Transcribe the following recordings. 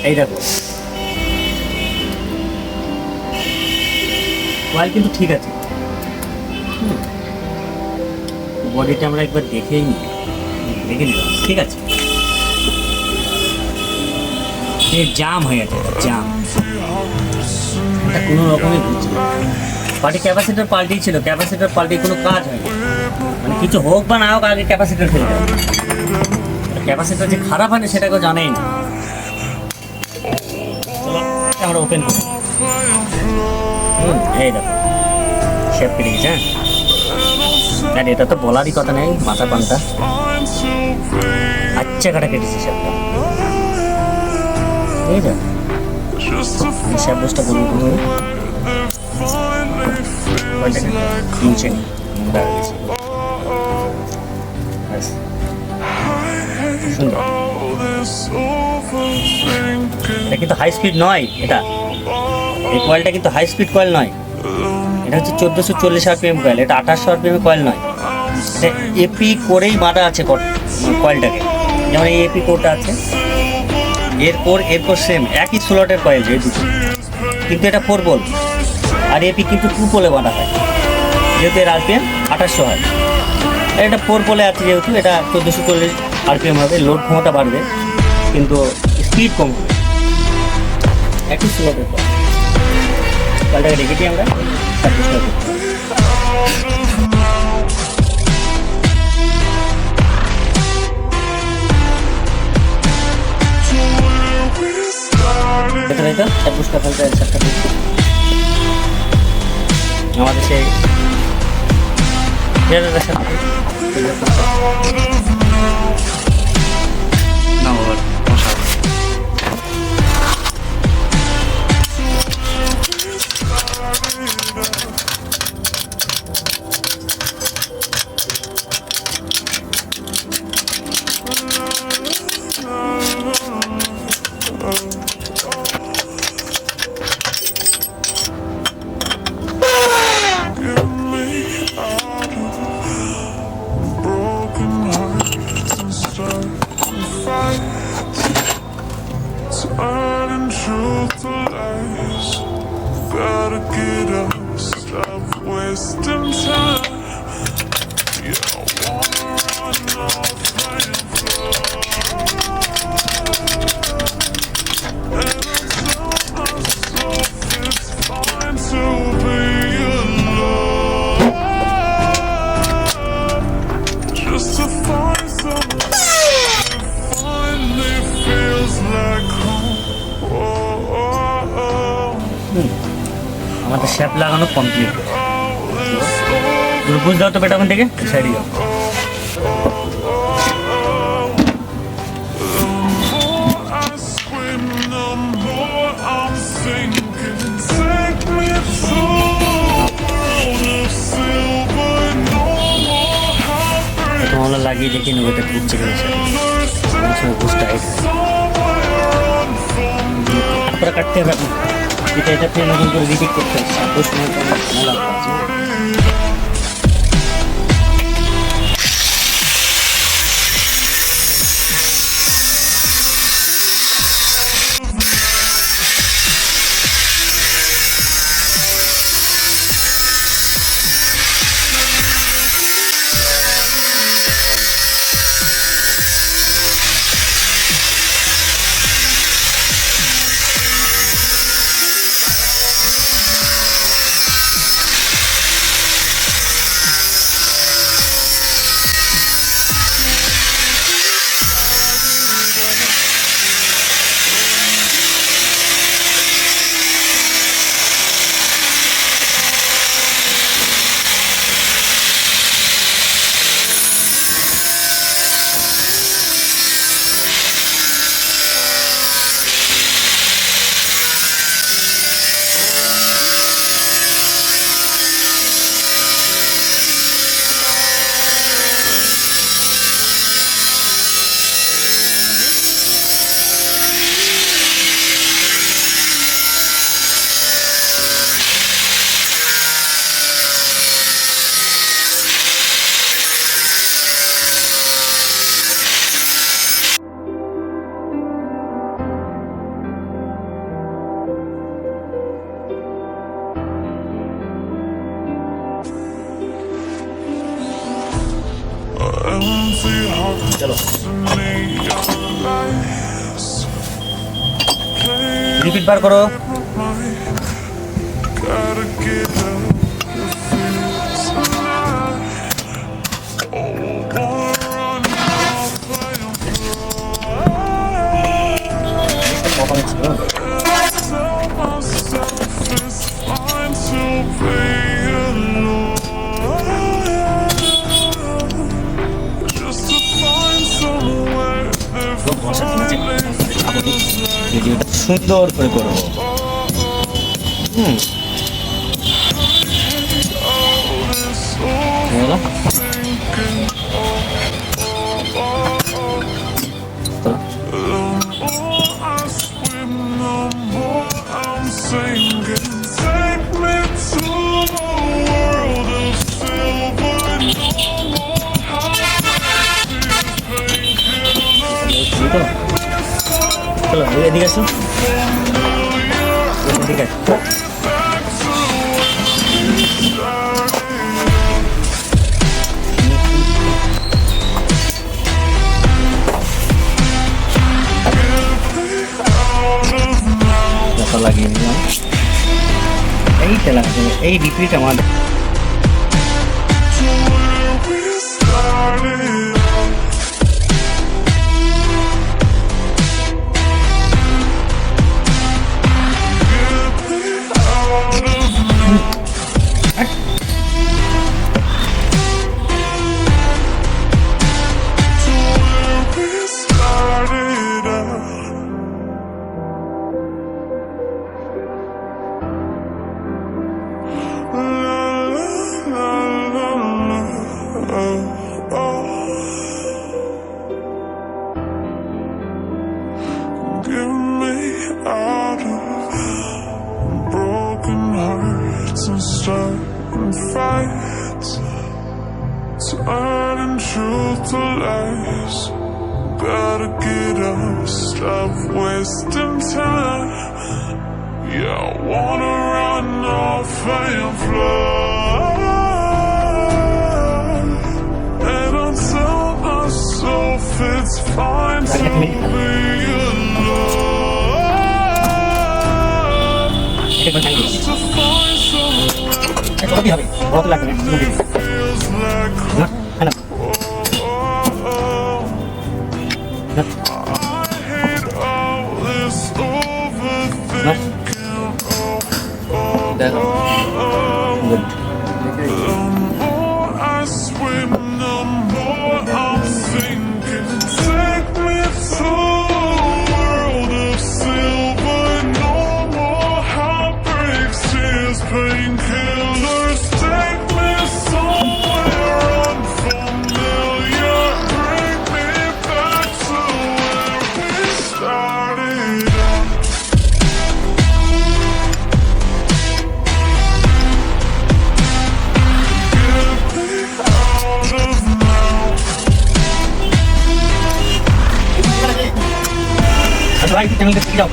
এই দেখো কয়েল কিন্তু ঠিক আছে, বডিটা আমরা একবার দেখে নিলাম, ঠিক আছে। জাম হয়ে গেছে, জাম, এটা কোনো রকমই ঘুরছে না। পার্টি ক্যাপাসিটার পাল্টিয়েছিল, ক্যাপাসিটার পাল্টিয়ে কোনো কাজ হয়নি, মানে কিছু হোক বা না হোক আগে ক্যাপাসিটার ফেলে দেয়। ক্যাপাসিটার যে খারাপ হয়নি সেটা কেউ জানেই না। চলো আমরা ওপেন করি। এই দেখো শেপ কেটে গেছে। হ্যাঁ এটা তো বলারই কথা নেই, মাথা পানটা আচ্ছা কাটা কেটেছে শেপটা। এই দেখ শেপ বসটা করবো কোনো নিচে সুন্দর। এটা কিন্তু হাই স্পিড নয়, এটা এই কয়েলটা কিন্তু হাই স্পিড কয়েল নয়, এটা হচ্ছে 1440 RPM কয়েল, এটা 2800 RPM কয়েল নয়। এটা এপি করেই বাঁধা আছে কয়েলটাকে, যেমন এই এপি কোরটা আছে, এরপর সেম একই স্লটের কয়েল এই দুটো, কিন্তু এটা 4 বল আর এপি কিন্তু 2 পোলে বাঁধা হয়, যেহেতু এর RPM 2800 হয়। এটা 4 পোলে আছে যেহেতু এটা 1440 RPM হবে, লোড ক্ষমতা বাড়বে কিন্তু স্পিড কম হবে, একই স্লটের কয়েল। কয়েলটাকে রেখেছি আমরা। আমাদের সেই turning truth to lies. Gotta get up, stop wasting time. Yeah, I wanna run off and fly. And I tell myself it's fine to be alone, just to find someone who finally feels like home. আমাদের shape লাগানো complete. বুঝ দাও তো বেটা ওখান থেকে সাইডে যাও। আমরা লাগিয়ে দেখে নেবো এটা ঘুরছে কিনা, আপনারা কাটতে হবে, এটা ফের নতুন করে রিপিট করতে হবে, সাপোজ চলো neon lights. Play রিপিট বার করো। gotta get up the feels tonight. Oh, wanna run off and কখন ছিল tell myself it's fine to be alone. Just to find somewhere that finally feels like ভিডিওটা সুন্দর করে করবো। all this হলো? overthinking. চলো। The more I swim, the more I'm sinking. Take me to a world of silver. No more heartbreak, tears, এই তো? চলো এদিকে আসো, এদিকে আসো। লাগিয়ে নিলাম, এইটা লাগবে, এই বিক্রিট আমার we started. We started out. La la la la la. Oh, oh. Get me out of broken hearts and starting fights, turning truth to lies. Gotta get up, stop wasting time. Yeah, I wanna run off and fly. And I tell myself it's fine to be alone. Just to find somewhere কত হবে, কত লাগবে feels like না হ্যাঁ I hate all this overthinking. দেখো good. The more I swim, the more I'm sinking. Take me to a world of silver. No more heartbreaks, tears, painkillers. Take me somewhere unfamiliar. Bring me back to where we started out. Get me out of now. আচ্ছা ভাই চ্যানেলটা শিখে যাও।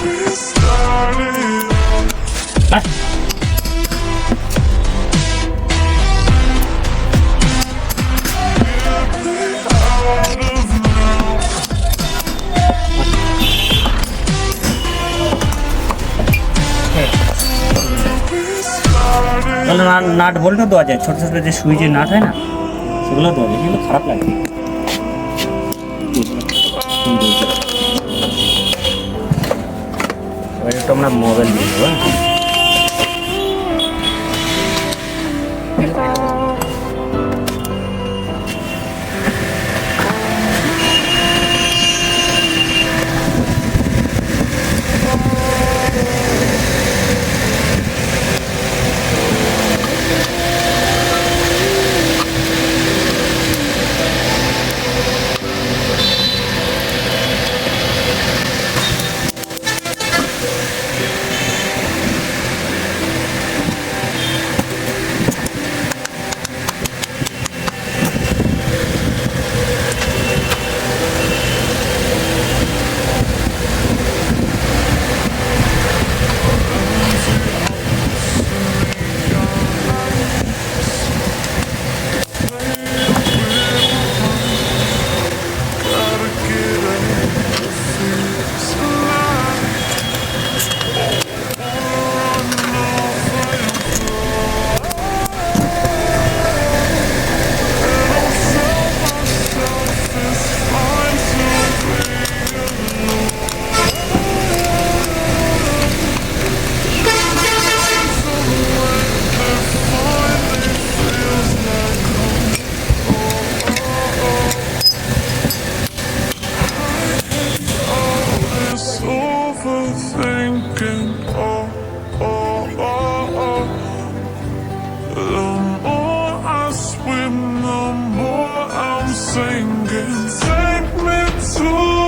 We started out. হ্যাঁ Out of now. We started. তাহলে nut বল্টও দেওয়া যায়, ছোটো ছোটো যে সুইচের নাট হয় না সেগুলো দেওয়া যায়, কিন্তু খারাপ লাগে। এবার একটু আমরা মোবাইল দিয়ে দেবো। to